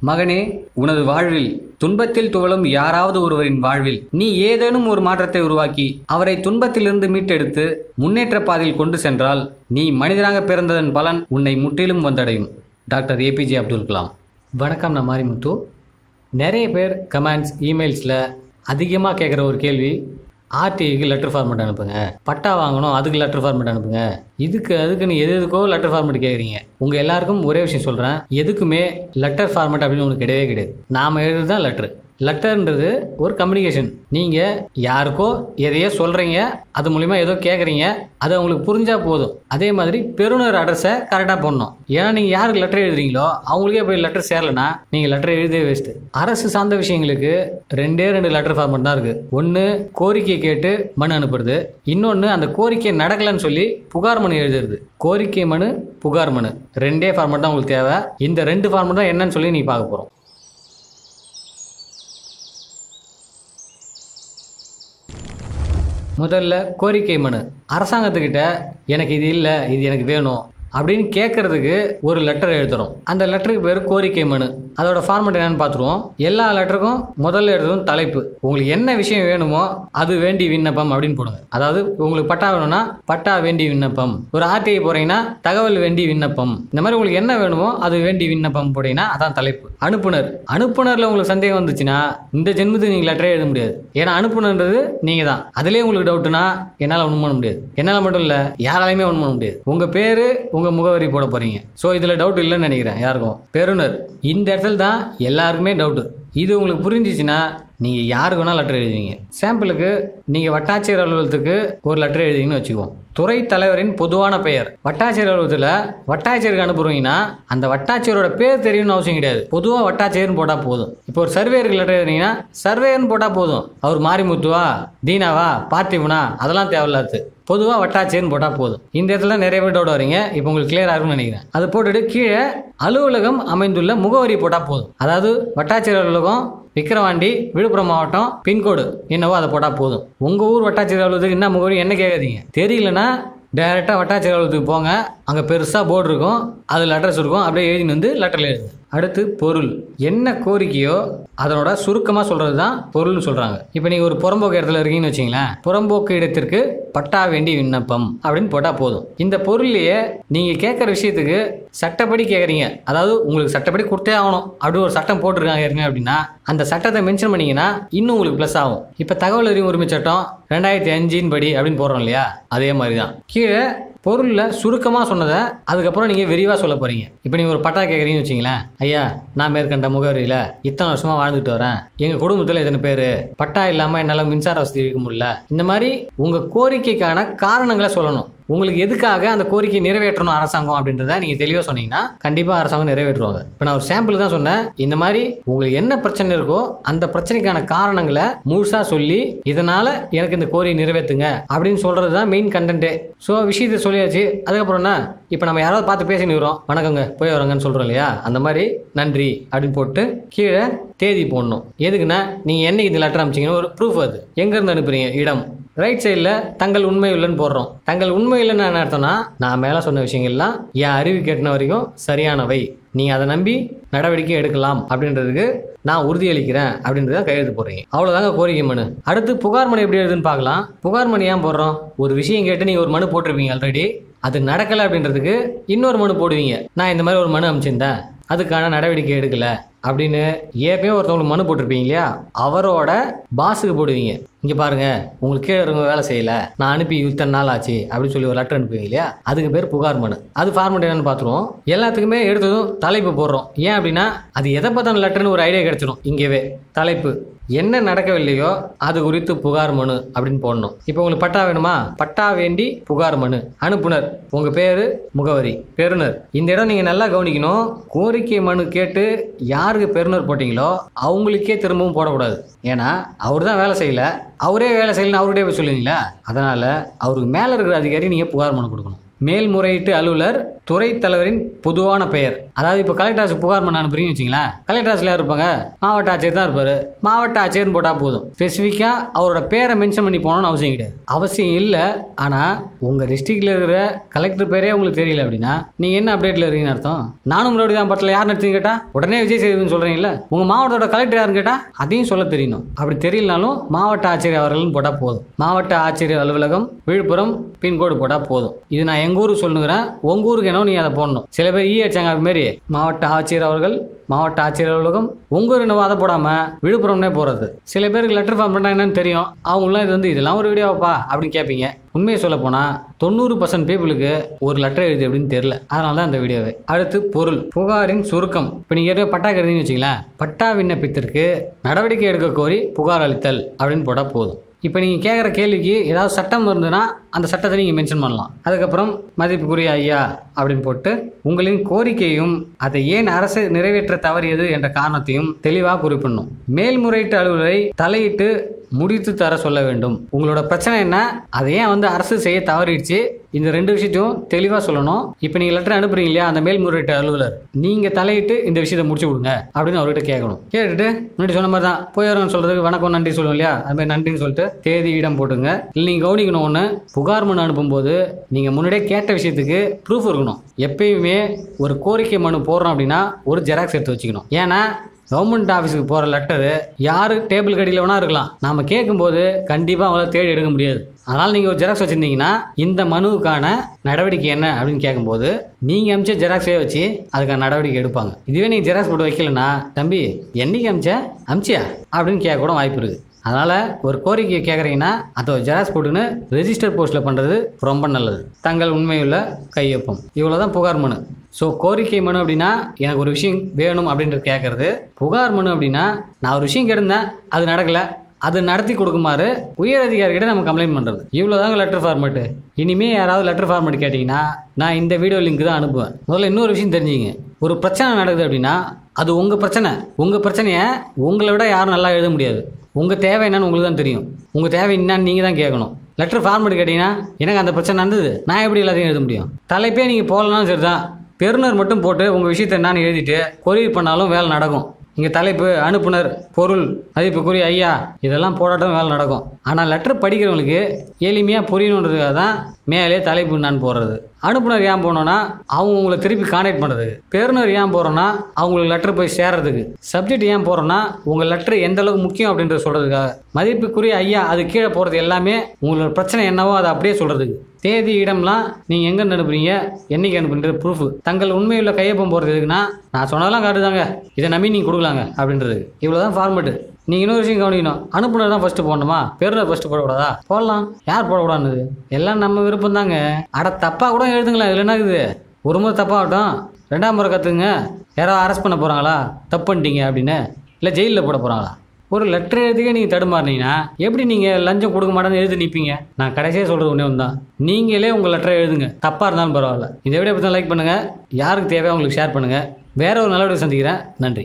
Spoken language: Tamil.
மகனே, உனது வாழ்வில் துன்பத்தில் துவளும் யாராவது ஒருவரின் வாழ்வில் நீ ஏதேனும் ஒரு மாற்றத்தை உருவாக்கி அவரை துன்பத்திலிருந்து மீட்டெடுத்து முன்னேற்ற பாதையில் கொண்டு சென்றால் நீ மனிதனாக பிறந்ததன் பலன் உன்னை முற்றிலும் வந்தடையும். Doctor A P J Abdul Kalam. வணக்கம், நான் மாரிமுத்து. நிறைய பேர் கமெண்ட்ஸ், இமெயில்ஸில் அதிகமாக கேட்குற ஒரு கேள்வி, ஆர்டிஐக்கு லெட்டர் ஃபார்மேட் அனுப்புங்க, பட்டா வாங்கணும் அதுக்கு லெட்டர் ஃபார்மேட் அனுப்புங்க, அதுக்குன்னு எதுக்கோ லெட்டர் ஃபார்மேட் கேட்குறீங்க. உங்கள் எல்லாருக்கும் ஒரே விஷயம் சொல்கிறேன், எதுக்குமே லெட்டர் ஃபார்மேட் அப்படின்னு ஒன்று கிடையவே கிடையாது. நாம் எழுதுறது தான் லெட்ரு. லெட்டர்ன்றது ஒரு கம்யூனிகேஷன். நீங்கள் யாருக்கோ எதையோ சொல்கிறீங்க, அது மூலிமா ஏதோ கேட்குறீங்க, அது அவங்களுக்கு புரிஞ்சால் போதும். அதே மாதிரி பெறுநர் அட்ரஸை கரெக்டாக போடணும். ஏன்னா நீங்கள் யாருக்கு லெட்டர் எழுதுறீங்களோ அவங்களுக்கே போய் லெட்டர் சேரலைன்னா நீங்கள் லெட்டர் எழுதவே வேஸ்ட்டு. அரசு சார்ந்த விஷயங்களுக்கு ரெண்டு லெட்டர் ஃபார்மேட் தான் இருக்குது. ஒன்று கோரிக்கை கேட்டு மனு அனுப்புறது, இன்னொன்று அந்த கோரிக்கை நடக்கலைன்னு சொல்லி புகார் மனு எழுதுறது. கோரிக்கை மனு, புகார் மனு, ரெண்டே ஃபார்மேட் தான் உங்களுக்கு தேவை. இந்த ரெண்டு ஃபார்மேட் தான் என்னன்னு சொல்லி நீங்கள் பார்க்க போகிறோம். முதல்ல கோரிக்கை மனு. அரசாங்கத்துக்கிட்ட எனக்கு இது இல்லை, இது எனக்கு வேணும் அப்படின்னு கேட்கறதுக்கு ஒரு லெட்டர் எழுதுறோம். அந்த லெட்டருக்கு பேர் கோரிக்கை மனு. அதோட ஃபார்மேட் என்னன்னு பார்த்துருவோம். எல்லா லெட்டருக்கும் முதல்ல எழுதும் தலைப்பு. உங்களுக்கு என்ன விஷயம் வேணுமோ அது வேண்டி விண்ணப்பம் அப்படின்னு போடுங்க. அதாவது உங்களுக்கு பட்டா வேணும்னா பட்டா வேண்டி விண்ணப்பம், ஒரு ஆர்டிஐ போறீங்கன்னா தகவல் வேண்டி விண்ணப்பம், இந்த மாதிரி உங்களுக்கு என்ன வேணுமோ அது வேண்டி விண்ணப்பம் போட்டீங்கன்னா அதான் தலைப்பு. அனுப்புனர்ல உங்களுக்கு சந்தேகம் வந்துச்சுன்னா இந்த ஜென்மத்துக்கு நீங்கள் லெட்டரே எழுத முடியாது. ஏன்னா அனுப்புனர்ன்றது நீங்கள் தான். அதுலேயே உங்களுக்கு டவுட்னா என்னால் ஒன்றும் பண்ண முடியாது. என்னால் மட்டும் இல்லை, யாராலையுமே ஒன்றும் பண்ண முடியாது. உங்கள் பேர், உங்க முகவரி போட போறீங்க. ஸோ இதில் டவுட் இல்லைன்னு நினைக்கிறேன் யாருக்கும். பெறுநர், இந்த இடத்துல தான் எல்லாருக்குமே டவுட்டு. இது உங்களுக்கு புரிஞ்சிச்சுன்னா நீங்கள் யாருக்கு வேணால் லெட்டர் எழுதுவீங்க. சாம்பிளுக்கு நீங்கள் வட்டாட்சியர் அலுவலகத்துக்கு ஒரு லெட்டர் எழுதிங்கன்னு வச்சுக்குவோம். துறை தலைவரின் பொதுவான பெயர். வட்டாட்சியர் அலுவலகத்தில் வட்டாட்சியருக்கு அனுப்புறீங்கன்னா அந்த வட்டாட்சியரோட பேர் தெரியணும்னு அவசியம் கிடையாது. பொதுவாக வட்டாட்சியர்னு போட்டால் போதும். இப்போ ஒரு சர்வேருக்கு லெட்டர் எழுதுனீங்கன்னா சர்வேன்னு போட்டால் போதும். அவர் மாரிமுத்துவா, தீனாவா, பார்த்திபனா, அதெல்லாம் தேவையில்லாது. பொதுவாக வட்டாட்சியர்னு போட்டால் போதும். இந்த இடத்துல நிறைய பேர் டவுட் வரீங்க. இப்போ உங்களுக்கு கிளியர் ஆகும்னு நினைக்கிறேன். அது போட்டுட்டு கீழே அலுவலகம் அமைந்துள்ள முகவரி போட்டால் போதும். அதாவது வட்டாட்சியர் அலுவலகம் விக்கிரவாண்டி, விழுப்புரம் மாவட்டம், பின்கோடு என்னவோ அதை போட்டால் போதும். உங்கள் ஊர் வட்டாட்சியர் அலுவலகத்துக்கு என்ன முகவரி என்ன கேட்காதீங்க. தெரியலன்னா டைரெக்டாக வட்டாட்சியர் அலுவலகத்துக்கு போங்க. அங்கே பெருசாக போர்டு இருக்கும், அதில் அட்ரஸ் இருக்கும். அப்படியே எழுதின்னு வந்து லெட்டரில் எழுதுங்க. அடுத்து பொருள். என்ன கோரிக்கையோ அதனோட சுருக்கமாக சொல்கிறது தான் பொருள்னு சொல்கிறாங்க. இப்போ நீங்கள் ஒரு புறம்போக்கு இடத்துல இருக்கீங்கன்னு வச்சிங்களேன், புறம்போக்கு இடத்திற்கு பட்டா வேண்டி விண்ணப்பம் அப்படின்னு போட்டால் போதும். இந்த பொருள்லையே நீங்கள் கேட்குற விஷயத்துக்கு சட்டப்படி கேட்குறீங்க, அதாவது உங்களுக்கு சட்டப்படி கொடுத்தே ஆகணும் அப்படி ஒரு சட்டம் போட்டிருக்காங்க ஏற்கனவே அப்படின்னா அந்த சட்டத்தை மென்ஷன் பண்ணிங்கன்னா இன்னும் உங்களுக்கு ப்ளஸ் ஆகும். இப்போ தகவல் அறியும் உரிமை சட்டம் 2005 படி அப்படின்னு போடுறோம் இல்லையா, அதே மாதிரி தான். கீழே பொருளில் சுருக்கமாக சொன்னதை அதுக்கப்புறம் நீங்கள் விரிவாக சொல்ல போகிறீங்க. இப்போ நீங்கள் ஒரு பட்டா கேட்குறீங்கன்னு வச்சிங்களேன், ஐயா நான் மேற்கண்ட முகவரியில் இத்தனை வருஷமாக வாழ்ந்துட்டு வரேன், எங்கள் குடும்பத்தில் எத்தனை பேர், பட்டா இல்லாமல் என்னால் மின்சார வசதி இருக்க முடியல, இந்த மாதிரி உங்கள் கோரிக்கைக்கான காரணங்களை சொல்லணும். உங்களுக்கு எதுக்காக அந்த கோரிக்கை நிறைவேற்றணும் அரசாங்கம் அப்படின்றத நீங்கள் தெளிவாக சொன்னீங்கன்னா கண்டிப்பாக அரசாங்கம் நிறைவேற்றுவாங்க. இப்போ நான் ஒரு சாம்பிள் தான் சொன்னேன். இந்த மாதிரி உங்களுக்கு என்ன பிரச்சனை இருக்கோ அந்த பிரச்சனைக்கான காரணங்களை முழுசாக சொல்லி இதனால் எனக்கு இந்த கோரிக்கை நிறைவேற்றுங்க அப்படின்னு சொல்கிறது தான் மெயின் கண்டென்ட்டே. ஸோ விஷயத்தை சொல்லியாச்சு. அதுக்கப்புறம் என்ன, இப்போ நம்ம யாராவது பார்த்து பேசினுக்கிறோம், வணக்கங்க போய் வரங்கன்னு சொல்கிறோம் இல்லையா, அந்த மாதிரி நன்றி அப்படின்னு போட்டு கீழே தேதி போடணும். எதுக்குன்னா நீங்கள் என்னைக்கு இந்த லெட்டர் அனுப்பிச்சிங்கன்னு ஒரு ப்ரூஃப். அது எங்கேருந்து அனுப்புறீங்க, இடம். ரைட் சைடில் தங்கள் உண்மை இல்லைன்னு போடுறோம். தங்கள் உண்மை இல்லைன்னு என்ன அர்த்தம்னா, நான் மேலே சொன்ன விஷயங்கள்லாம் என் அறிவு கேட்டின வரைக்கும் சரியானவை, நீங்கள் அதை நம்பி நடவடிக்கை எடுக்கலாம் அப்படின்றதுக்கு நான் உறுதியளிக்கிறேன் அப்படின்றத கையெழுத்து போடுறீங்க. அவ்வளோதாங்க கோரிக்கை மனு. அடுத்து புகார் மனு எப்படி எழுதுன்னு பார்க்கலாம். புகார் மனு ஏன் போடுறோம், ஒரு விஷயம் கேட்டு நீங்கள் ஒரு மனு போட்டிருப்பீங்க ஆல்ரெடி, அது நடக்கலை அப்படின்றதுக்கு இன்னொரு மனு போடுவீங்க. நான் இந்த மாதிரி ஒரு மனு அனுப்பிச்சிருந்தேன், அதுக்கான நடவடிக்கை எடுக்கலை அப்படின்னு ஏற்கனவே ஒருத்தவங்களுக்கு மனு போட்டிருப்பீங்க இல்லையா, அவரோட பாஸுக்கு போடுவீங்க. இங்கே பாருங்க, உங்களுக்கு கீழே இருக்க வேலை செய்யலை, நான் அனுப்பி இத்தனை நாள் ஆச்சு அப்படின்னு சொல்லி ஒரு லெட்டர் அனுப்புவீங்க இல்லையா, அதுக்கு பேர் புகார் மனு. அது ஃபார்மேட் என்னன்னு பார்த்துருவோம். எல்லாத்துக்குமே எடுத்ததும் தலைப்பு போடுறோம். ஏன் அப்படின்னா அது எதை பற்றின லெட்டர்னு ஒரு ஐடியா கிடைச்சிடும். இங்கேவே தலைப்பு என்ன நடக்கவில்லையோ அது குறித்து புகார் மனு அப்படின்னு போடணும். இப்போ உங்களுக்கு பட்டா வேணுமா, பட்டா வேண்டி புகார் மனு. அனுப்புனர் உங்கள் பேர், முகவரி. பெறுநர், இந்த இடம் நீங்கள் நல்லா கவனிக்கணும். கோரிக்கை மனு கேட்டு யாருக்கு பெறுநர் போட்டிங்களோ அவங்களுக்கே திரும்பவும் போடக்கூடாது. ஏன்னா அவர் தான் வேலை செய்யலை, அவரே வேலை செய்யலன்னு அவர்கிட்டே போய் சொல்லுவீங்களா, அதனால் அவருக்கு மேலே இருக்கிற அதிகாரி நீங்கள் புகார் மனு கொடுக்கணும். மேல்முறையீட்டு அலுவலர் துறை தலைவரின் பொதுவான பெயர். அதாவது இப்போ கலெக்டர் ஆஃபீஸ் புகார் பண்ண அனுப்புறீங்கன்னு வச்சிங்களேன், கலெக்டர் ஆஃபீஸில் யார் இருப்பாங்க? மாவட்ட ஆட்சியர் தான் இருப்பார். மாவட்ட ஆட்சியர்னு போட்டால் போதும். ஸ்பெசிஃபிக்காக அவரோட பேரை மென்ஷன் பண்ணி போகணும்னு அவசியம் கிடையாது. அவசியம் இல்லை. ஆனால் உங்கள் டிஸ்ட்ரிக்டில் இருக்கிற கலெக்டர் பேரே உங்களுக்கு தெரியல அப்படின்னா நீங்கள் என்ன அப்டேட்டில் இருக்கீங்கன்னு அர்த்தம். நானும் முன்னாடி தான் படத்தில் யார் நடிச்சுன்னு கேட்டால் உடனே விஜய் சேதுன்னு சொல்கிறீங்களா? உங்கள் மாவட்டத்தோட கலெக்டர் யாருன்னு கேட்டால் அதையும் சொல்ல தெரியணும். அப்படி தெரியலனாலும் மாவட்ட ஆட்சியர் அவர்கள்னு போட்டால் போதும். மாவட்ட ஆட்சியர் அலுவலகம் விழுப்புரம் பின்கோடு போட்டால் போதும். இது நான் எங்கள் ஊருக்கு சொல்லுங்கிறேன், உங்கள் ஊருக்கு என்ன நீ அதை போடணும். சில பேர் அடிச்சாங்க மாரி மாவட்ட ஆட்சியர் அவர்கள் மாவட்ட ஆட்சியர் அலுவலகம் உங்கள் இன்னும் அதை போடாமல் விழுப்புரம்னே போகிறது. சில பேருக்கு லெட்டர் ஃபார்ம் பண்ணால் என்னன்னு தெரியும். அவங்களாம் இது இதெல்லாம் ஒரு வீடியோவாப்பா அப்படின்னு கேட்பீங்க. உண்மையை சொல்ல போனால் 90% பீப்புளுக்கு ஒரு லெட்டர் எழுது அப்படின்னு தெரியல. அதனால தான் இந்த வீடியோவை. அடுத்து பொருள். புகாரின் சுருக்கம். இப்போ நீங்கள் ஏற்கனவே பட்டா கருதின்னு வச்சிங்களேன், பட்டா விண்ணப்பத்திற்கு நடவடிக்கை எடுக்க கோரி புகார் அளித்தல் அப்படின்னு போட்டால் போதும். இப்போ நீங்கள் கேட்குற கேள்விக்கு ஏதாவது சட்டம் இருந்ததுன்னா அந்த சட்டத்தை நீங்கள் மென்ஷன் பண்ணலாம். அதுக்கப்புறம் மதிப்புக்குரிய ஐயா அப்படின்னு போட்டு உங்களின் கோரிக்கையும் அதை ஏன் அரசு நிறைவேற்ற தவறியது என்ற காரணத்தையும் தெளிவாக குறிப்பிடணும். மேல்முறையீட்டு அலுவலரை தலையிட்டு முடித்து தர சொல்ல வேண்டும். உங்களோட பிரச்சனை என்ன, அதை ஏன் அரசு செய்ய தவறிடுச்சு, இந்த 2 விஷயத்தையும் தெளிவாக சொல்லணும். இப்போ நீங்கள் லெட்டர் அனுப்புறீங்க இல்லையா, அந்த மேல்முறையீட்டு அலுவலர் நீங்கள் தலையிட்டு இந்த விஷயத்தை முடிச்சு கொடுங்க அப்படின்னு அவர்கிட்ட கேட்கணும். கேட்டுட்டு முன்னாடி சொன்ன மாதிரி தான் போய் வரணும்னு சொல்றதுக்கு வணக்கம் நன்றி சொல்லுவோம் இல்லையா, அது மாதிரி நன்றின்னு சொல்லிட்டு தேதி இடம் போட்டுங்க. இல்லை நீங்கள் கவனிக்கணும் ஒன்று, புகார் மனு அனுப்பும்போது நீங்கள் முன்னாடியே கேட்ட விஷயத்துக்கு ப்ரூஃப் இருக்கணும். எப்பயுமே ஒரு கோரிக்கை மனு போடுறோம் அப்படின்னா ஒரு ஜெராக்ஸ் எடுத்து வச்சுக்கணும். ஏன்னா கவர்மெண்ட் ஆஃபீஸுக்கு போகிற லெட்டரு யார் டேபிள் கடியில் வேணா இருக்கலாம், நாம் கேட்கும்போது கண்டிப்பாக அவங்கள தேடி எடுக்க முடியாது. அதனால் நீங்கள் ஒரு ஜெராக்ஸ் வச்சுருந்தீங்கன்னா இந்த மனுவுக்கான நடவடிக்கை என்ன அப்படின்னு கேட்கும்போது நீங்கள் அமிச்ச ஜெராக்ஸே வச்சு அதுக்கான நடவடிக்கை எடுப்பாங்க. இதுவே நீங்கள் ஜெராக்ஸ் போட்டு வைக்கலன்னா தம்பி என்னைக்கு அமிச்சியா அப்படின்னு கேட்க கூட வாய்ப்பு இருக்குது. அதனால் ஒரு கோரிக்கையை கேட்குறீங்கன்னா அதை ஜெராக்ஸ் போட்டுன்னு ரெஜிஸ்டர் போஸ்ட்டில் பண்ணுறது ரொம்ப நல்லது. தங்கள் உண்மையுள்ள கையொப்பம். இவ்வளோ தான் புகார் மனு. ஸோ கோரிக்கை மனு அப்படின்னா எனக்கு ஒரு விஷயம் வேணும் அப்படின்றது கேட்குறது. புகார் மனு அப்படின்னா நான் ஒரு விஷயம் கேட்டிருந்தேன், அது நடக்கலை, அது நடத்தி கொடுக்குமாறு உயர் அதிகாரிகிட்ட நம்ம கம்ப்ளைண்ட் பண்ணுறது. இவ்வளோ தாங்க லெட்டர் ஃபார்மேட்டு. இனிமேல் யாராவது லெட்டர் ஃபார்மேட் கேட்டிங்கன்னா நான் இந்த வீடியோ லிங்க் தான் அனுப்புவேன். முதல்ல இன்னொரு விஷயம் தெரிஞ்சுங்க, ஒரு பிரச்சனை நடக்குது அப்படின்னா அது உங்கள் பிரச்சனை. உங்கள் பிரச்சனையை உங்களை விட யாரும் நல்லா எழுத முடியாது. உங்கள் தேவை என்னன்னு உங்களுக்கு தான் தெரியும். உங்கள் தேவை என்னான்னு நீங்கள் தான் கேட்கணும். லெட்டர் ஃபார்மேட் கேட்டிங்கன்னா எனக்கு அந்த பிரச்சனை நடந்தது, நான் எப்படி எல்லாத்தையும் எழுத முடியும்? தலைப்பே நீங்கள் போகலனாலும் சரி தான், பெறுநர் மட்டும் போட்டு உங்கள் விஷயத்தை என்னன்னு எழுதிட்டு கொரியர் பண்ணாலும் வேலை நடக்கும். இங்கே தலைப்பு, அனுப்புனர், பொருள், மதிப்புக்குரிய ஐயா இதெல்லாம் போடாட்டும் வேலை நடக்கும். ஆனால் லெட்டர் படிக்கிறவங்களுக்கு எளிமையாக புரியணுன்றதுக்காக தான் மேலே தலைப்பு நான் போடுறது. அனுப்புனர் ஏன் போனோன்னா அவங்க உங்களை திருப்பி கான்டாக்ட் பண்ணுறதுக்கு. பெறுநர் ஏன் போகிறோன்னா அவங்களுக்கு லெட்டர் போய் சேர்றதுக்கு. சப்ஜெக்ட் ஏன் போகிறோன்னா உங்கள் லெட்டர் எந்த அளவுக்கு முக்கியம் அப்படின்றத சொல்கிறதுக்காக. மதிப்புக்குரிய ஐயா அது கீழே போகிறது எல்லாமே உங்களோட பிரச்சனை என்னவோ அதை அப்படியே சொல்கிறதுக்கு. தேதி இடம்லாம் நீங்கள் எங்கே அனுப்புறீங்க, என்னைக்கு அனுப்புறது ப்ரூஃப். தங்கள் உண்மையுள்ள கையொப்பம் போகிறது எதுக்குன்னா நான் சொன்னதெல்லாம் காட்டுதாங்க, இதை நம்பி நீங்கள் கொடுக்கலாங்க அப்படின்றது. இவ்வளோதான் ஃபார்மேட்டு. நீங்கள் இன்னொரு விஷயம் கவனிக்கணும், அனுப்புனர் தான் ஃபஸ்ட்டு போடணுமா, பெறுநர் ஃபஸ்ட்டு போடக்கூடாதா? போடலாம், யார் போடக்கூடாது? எல்லாம் நம்ம விருப்பம் தாங்க. அட தப்பாக கூட எழுதுங்களேன், இதில் என்ன இருக்குது? ஒரு முறை தப்பாகட்டும், 2ஆம் முறை கற்றுங்க. யாராவது அரெஸ்ட் பண்ண போகிறாங்களா, தப்பு பண்ணிட்டீங்க அப்படின்னு, இல்லை ஜெயிலில் போட போகிறாங்களா? ஒரு லெட்டர் எழுதிக்கே நீங்கள் தடுமாறினீங்கன்னா எப்படி நீங்கள் லஞ்சம் கொடுக்க மாட்டேன்னு எழுதி நிற்பீங்க? நான் கடைசியாக சொல்கிறது ஒன்றே ஒன்று தான், நீங்களே உங்கள் லெட்டரை எழுதுங்க, தப்பாக இருந்தாலும் பரவாயில்ல. இதை விட பற்றி லைக் பண்ணுங்கள், யாருக்கு தேவையோ அவங்களுக்கு ஷேர் பண்ணுங்கள். வேற ஒரு நல்ல வீடியோ சந்திக்கிறேன். நன்றி.